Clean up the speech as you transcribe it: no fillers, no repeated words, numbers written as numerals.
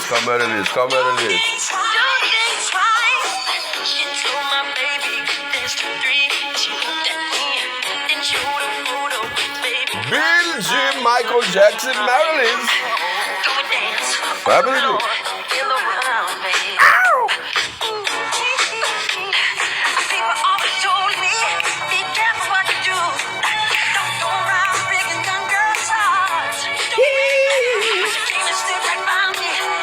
Marilyn, come Marilyn, come Marilyn. Bill Jim Michael Jackson Marilyn. Family.